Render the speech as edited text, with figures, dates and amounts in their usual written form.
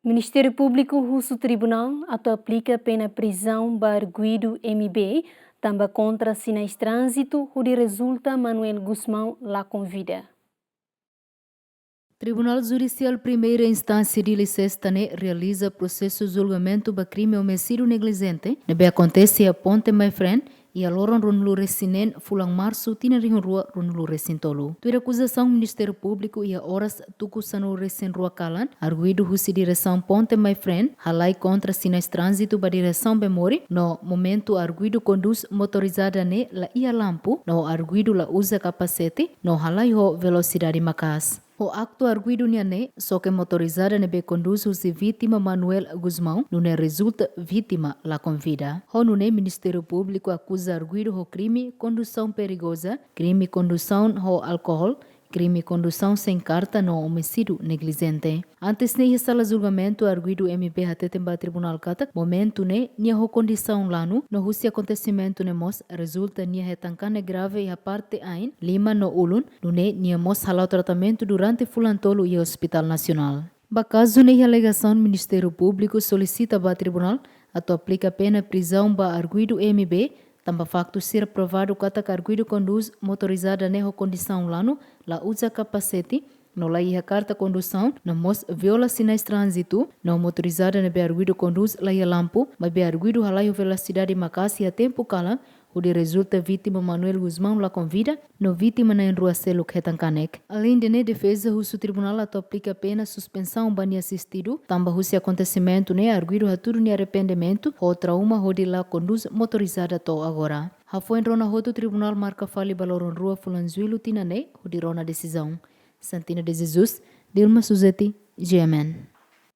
Ministério Público husu Tribunal atau aplika pena prizaun arguidu MB tanba kontra sinais tranzitu hodi rezulta Manuel Gusmao lakon vida. Tribunal Judicial Primeira Instância de Licestane realiza processo de julgamento do crime homicídio negligente, nebe acontece a ponte my friend e a loron runulu resinen fulang março tina rinho rua runulu resintolo. Tua acusação Ministério Público e a horas tuku sanu resin rua kalan, arguido husi direção ponte my friend, halai contra sinais trânsito ba direção memori, no momento arguido conduz motorizada ne la ia lampu, no arguido la usa capacete, no halai ho velocidade macas. O acto arguido niane, só que motorizada nebe conduz husi vítima Manuel Gusmao, nune resulta vítima lakon vida. Ho nune Ministério Público acusa arguido ho crime condução perigosa, crime condução ho álcool, crime condução sem carta no homicídio negligente. Antes de sala julgamento arguido MB hatetemba tribunal kata, momento ne nia ho condição lanu no husi acontecimento ne mos resulta nia hetankane grave e a parte ain lima no ulun nune nia mos halau tratamento durante fulantolo e hospital nacional. Bakaso ne alegação Ministério Público solicita ba tribunal atau aplica pena prisão ba arguido MB tamba facto ser aprovado kata arguido conduz motorizada ne ho condição lanu la usa capacete no la ia carta condução no mos viola sinais transitu no motorizada ne be arguido conduz la ia lampu mas be arguido halai velocidade macasi a tempo kala o de resulta vítima Manuel Gusmao la convida no vítima na rua selo ketankanek. Além de ne defesa husu tribunal atau aplica pena suspensão bani assistido tamba husi acontecimento ne arguido haturu ni arrependimento o trauma hodi la conduz motorizada to agora. Hafuen rona hoto tribunal marca fali baloron rua fulanzuilo tina ne hodi rona decisão. Santina de Jesus, Dilma Suzeti, GMN.